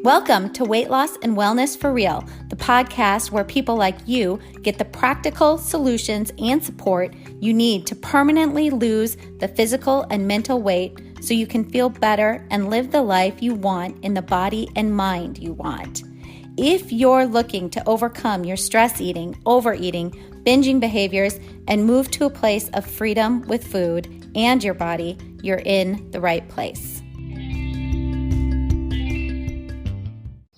Welcome to Weight Loss and Wellness for Real, the podcast where people like you get the practical solutions and support you need to permanently lose the physical and mental weight so you can feel better and live the life you want in the body and mind you want. If you're looking to overcome your stress eating, overeating, binging behaviors, and move to a place of freedom with food and your body, you're in the right place.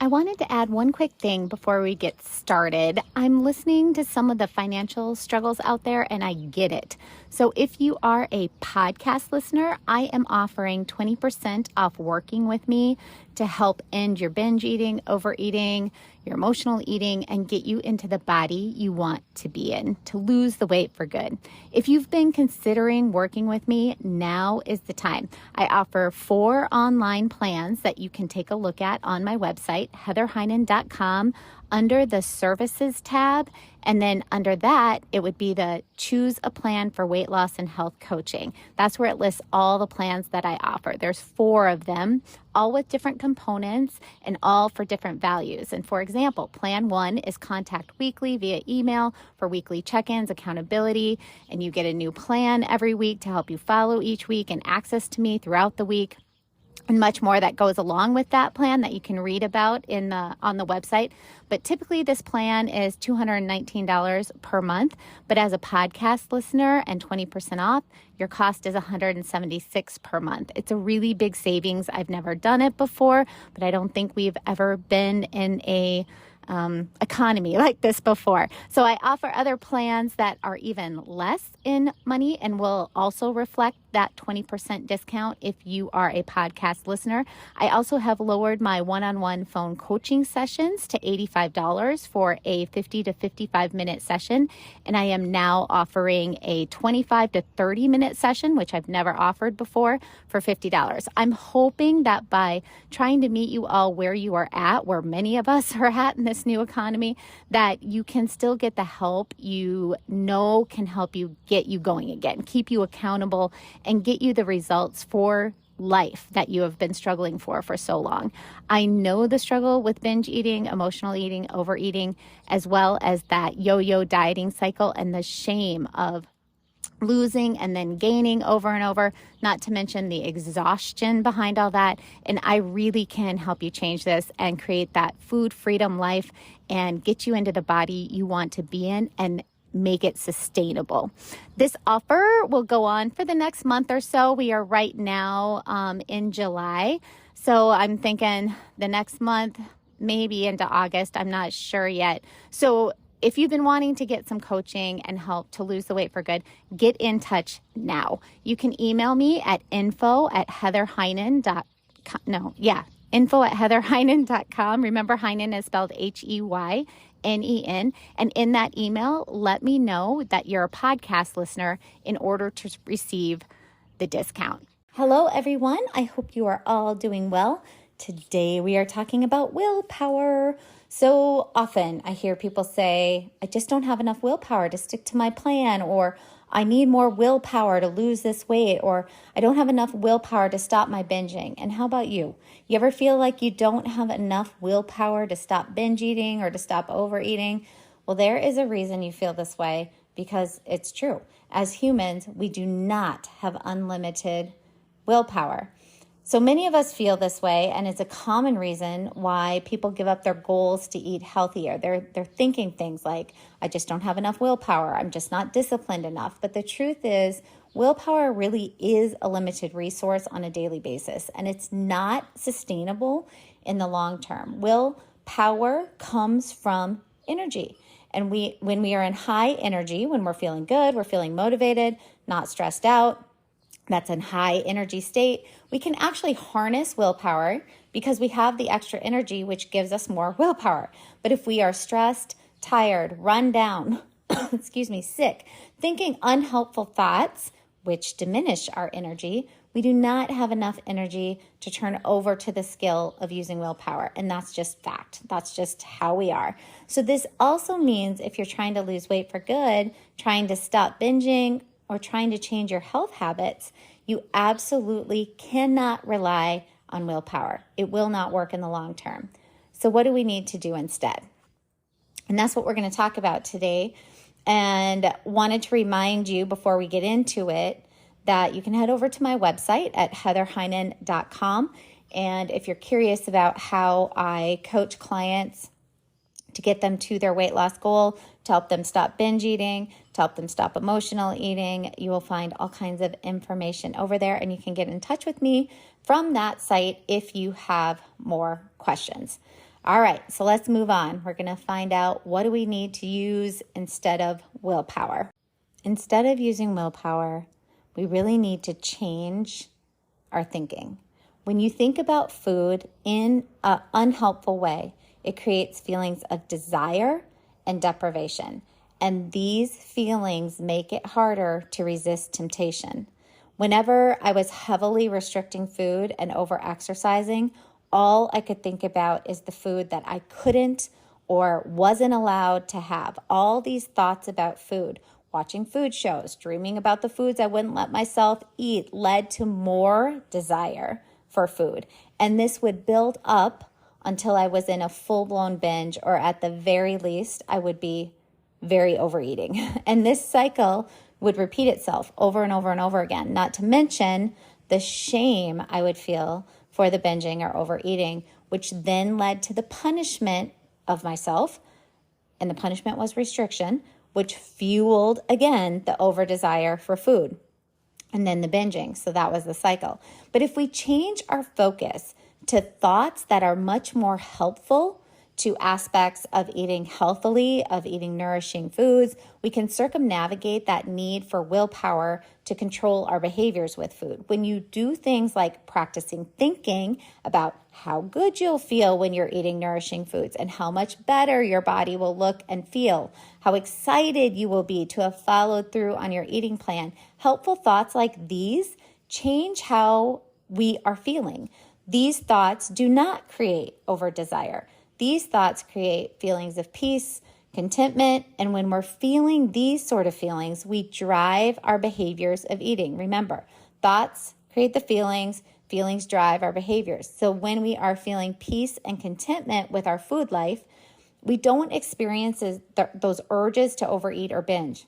I wanted to add one quick thing before we get started. I'm listening to some of the financial struggles out there, and I get it. So if you are a podcast listener, I am offering 20% off working with me to help end your binge eating, overeating, your emotional eating, and get you into the body you want to be in, to lose the weight for good. If you've been considering working with me, now is the time. I offer 4 online plans that you can take a look at on my website, heatherheinen.com, under the services tab. And then under that, it would be the choose a plan for weight loss and health coaching. That's where it lists all the plans that I offer. There's 4 of them, all with different components and all for different values. And for example, plan 1 is contact weekly via email for weekly check-ins, accountability, and you get a new plan every week to help you follow each week and access to me throughout the week. And much more that goes along with that plan that you can read about on the website. But typically this plan is $219 per month. But as a podcast listener and 20% off, your cost is $176 per month. It's a really big savings. I've never done it before, but I don't think we've ever been in a economy like this before. So I offer other plans that are even less in money and will also reflect that 20% discount if you are a podcast listener. I also have lowered my one-on-one phone coaching sessions to $85 for a 50 to 55 minute session. And I am now offering a 25 to 30 minute session, which I've never offered before, for $50. I'm hoping that by trying to meet you all where you are at, where many of us are at in this new economy, that you can still get the help you know can help you get you going again, keep you accountable, and get you the results for life that you have been struggling for so long. I know the struggle with binge eating, emotional eating, overeating, as well as that yo-yo dieting cycle and the shame of losing and then gaining over and over, not to mention the exhaustion behind all that. And I really can help you change this and create that food freedom life and get you into the body you want to be in and make it sustainable. This offer will go on for the next month or so. We are right now in July. So I'm thinking the next month, maybe into August. I'm not sure yet. So if you've been wanting to get some coaching and help to lose the weight for good, get in touch now. You can email me at info@heatherheinen.com. Remember, Heinen is spelled Heynen. And in that email, let me know that you're a podcast listener in order to receive the discount. Hello, everyone. I hope you are all doing well. Today, we are talking about willpower. So often I hear people say, I just don't have enough willpower to stick to my plan, or I need more willpower to lose this weight, or I don't have enough willpower to stop my binging. And how about you? You ever feel like you don't have enough willpower to stop binge eating or to stop overeating? Well, there is a reason you feel this way, because it's true. As humans, we do not have unlimited willpower. So many of us feel this way, and it's a common reason why people give up their goals to eat healthier. They're thinking things like, I just don't have enough willpower. I'm just not disciplined enough. But the truth is, willpower really is a limited resource on a daily basis, and it's not sustainable in the long term. Willpower comes from energy. And when we are in high energy, when we're feeling good, we're feeling motivated, not stressed out, that's in high energy state, we can actually harness willpower because we have the extra energy, which gives us more willpower. But if we are stressed, tired, run down, sick, thinking unhelpful thoughts, which diminish our energy, we do not have enough energy to turn over to the skill of using willpower. And that's just fact. That's just how we are. So this also means if you're trying to lose weight for good, trying to stop binging, or trying to change your health habits, you absolutely cannot rely on willpower. It will not work in the long term. So what do we need to do instead? And that's what we're going to talk about today. And wanted to remind you before we get into it that you can head over to my website at heatherheinen.com. And if you're curious about how I coach clients to get them to their weight loss goal, to help them stop binge eating, to help them stop emotional eating, you will find all kinds of information over there. And you can get in touch with me from that site if you have more questions. All right, so let's move on. We're going to find out what do we need to use instead of willpower. Instead of using willpower, we really need to change our thinking. When you think about food in an unhelpful way, it creates feelings of desire and deprivation. And these feelings make it harder to resist temptation. Whenever I was heavily restricting food and over-exercising, all I could think about is the food that I couldn't or wasn't allowed to have. All these thoughts about food, watching food shows, dreaming about the foods I wouldn't let myself eat led to more desire for food. And this would build up until I was in a full-blown binge, or at the very least, I would be very overeating. And this cycle would repeat itself over and over and over again, not to mention the shame I would feel for the binging or overeating, which then led to the punishment of myself. And the punishment was restriction, which fueled, again, the over-desire for food. And then the binging. So that was the cycle. But if we change our focus to thoughts that are much more helpful to aspects of eating healthily, of eating nourishing foods, we can circumnavigate that need for willpower to control our behaviors with food. When you do things like practicing thinking about how good you'll feel when you're eating nourishing foods and how much better your body will look and feel, how excited you will be to have followed through on your eating plan, helpful thoughts like these change how we are feeling. These thoughts do not create over-desire. These thoughts create feelings of peace, contentment, and when we're feeling these sort of feelings, we drive our behaviors of eating. Remember, thoughts create the feelings, feelings drive our behaviors. So when we are feeling peace and contentment with our food life, we don't experience those urges to overeat or binge.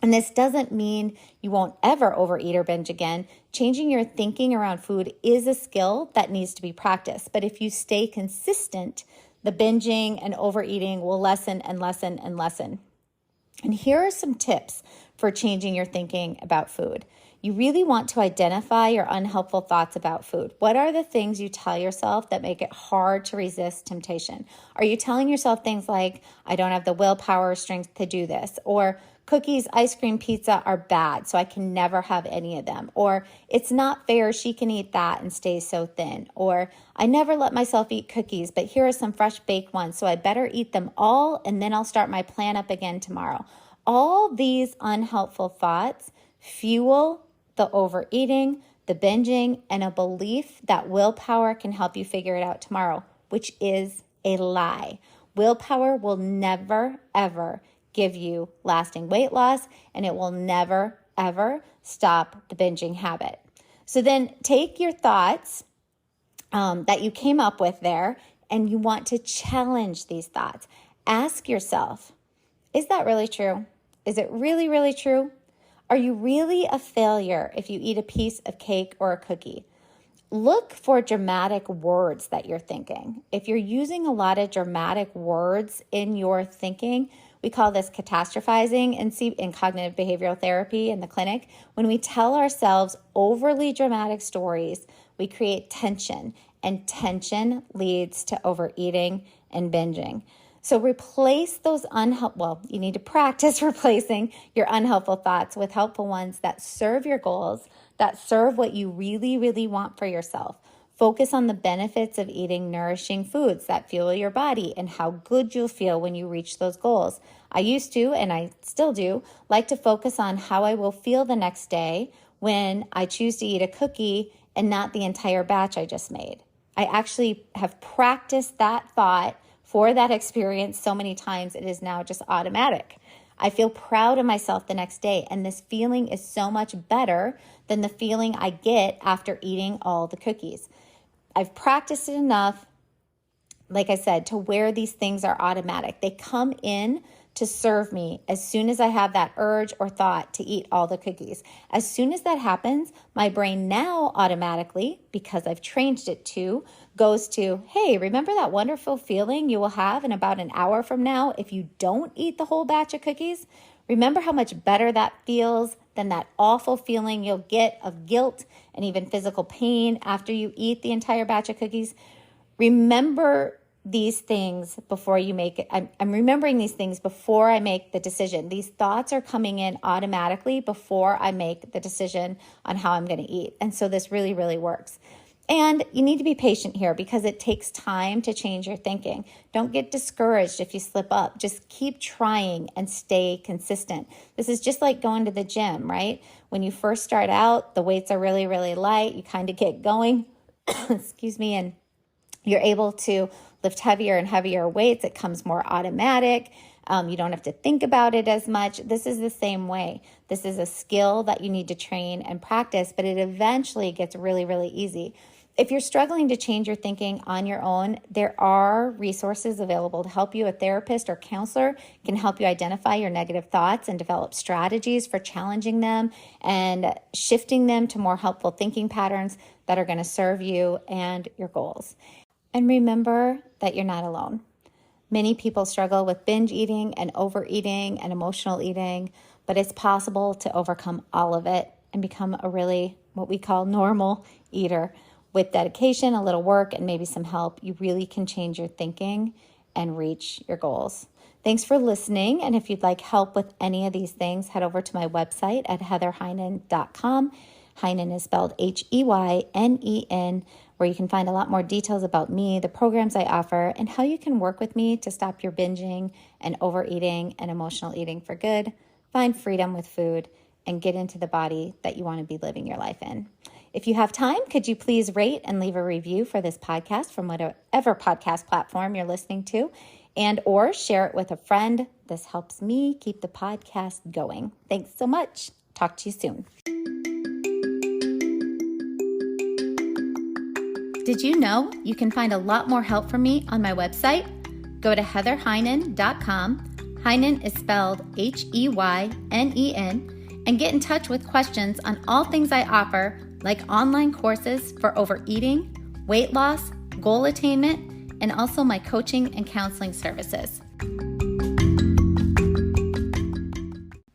And this doesn't mean you won't ever overeat or binge again. Changing your thinking around food is a skill that needs to be practiced. But if you stay consistent, the binging and overeating will lessen and lessen and lessen. And here are some tips for changing your thinking about food. You really want to identify your unhelpful thoughts about food. What are the things you tell yourself that make it hard to resist temptation? Are you telling yourself things like, I don't have the willpower or strength to do this? Or cookies, ice cream, pizza are bad, so I can never have any of them. Or it's not fair, she can eat that and stay so thin. Or I never let myself eat cookies, but here are some fresh baked ones, so I better eat them all and then I'll start my plan up again tomorrow. All these unhelpful thoughts fuel the overeating, the binging, and a belief that willpower can help you figure it out tomorrow, which is a lie. Willpower will never, ever give you lasting weight loss, and it will never, ever stop the binging habit. So then take your thoughts that you came up with there, and you want to challenge these thoughts. Ask yourself, is that really true? Is it really, really true? Are you really a failure if you eat a piece of cake or a cookie? Look for dramatic words that you're thinking. If you're using a lot of dramatic words in your thinking, we call this catastrophizing in cognitive behavioral therapy in the clinic. When we tell ourselves overly dramatic stories, we create tension, and tension leads to overeating and binging. So replace those you need to practice replacing your unhelpful thoughts with helpful ones that serve your goals, that serve what you really, really want for yourself. Focus on the benefits of eating nourishing foods that fuel your body and how good you'll feel when you reach those goals. I used to, and I still do, like to focus on how I will feel the next day when I choose to eat a cookie and not the entire batch I just made. I actually have practiced that thought for that experience so many times, it is now just automatic. I feel proud of myself the next day, and this feeling is so much better than the feeling I get after eating all the cookies. I've practiced it enough, like I said, to where these things are automatic. They come in to serve me as soon as I have that urge or thought to eat all the cookies. As soon as that happens, my brain now automatically, because I've trained it to, goes to, hey, remember that wonderful feeling you will have in about an hour from now if you don't eat the whole batch of cookies? Remember how much better that feels than that awful feeling you'll get of guilt and even physical pain after you eat the entire batch of cookies? Remember these things before you make it. I'm remembering these things before I make the decision. These thoughts are coming in automatically before I make the decision on how I'm going to eat. And so this really, really works. And you need to be patient here because it takes time to change your thinking. Don't get discouraged if you slip up. Just keep trying and stay consistent. This is just like going to the gym, right? When you first start out, the weights are really, really light. You kind of get going, excuse me, and you're able to lift heavier and heavier weights. It comes more automatic. You don't have to think about it as much. This is the same way. This is a skill that you need to train and practice, but it eventually gets really, really easy. If you're struggling to change your thinking on your own, there are resources available to help you. A therapist or counselor can help you identify your negative thoughts and develop strategies for challenging them and shifting them to more helpful thinking patterns that are going to serve you and your goals. And remember that you're not alone. Many people struggle with binge eating and overeating and emotional eating, but it's possible to overcome all of it and become a really what we call normal eater. With dedication, a little work, and maybe some help, you really can change your thinking and reach your goals. Thanks for listening. And if you'd like help with any of these things, head over to my website at heatherheynen.com. Heynen is spelled Heynen, where you can find a lot more details about me, the programs I offer, and how you can work with me to stop your binging and overeating and emotional eating for good, find freedom with food, and get into the body that you want to be living your life in. If you have time, could you please rate and leave a review for this podcast from whatever podcast platform you're listening to, and or share it with a friend. This helps me keep the podcast going. Thanks so much. Talk to you soon. Did you know you can find a lot more help from me on my website? Go to heatherheynen.com. Heynen is spelled Heynen, and get in touch with questions on all things I offer, like online courses for overeating, weight loss, goal attainment, and also my coaching and counseling services.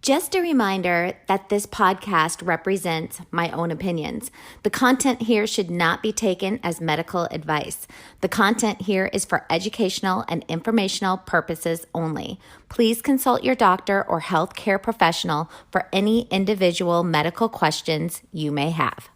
Just a reminder that this podcast represents my own opinions. The content here should not be taken as medical advice. The content here is for educational and informational purposes only. Please consult your doctor or healthcare professional for any individual medical questions you may have.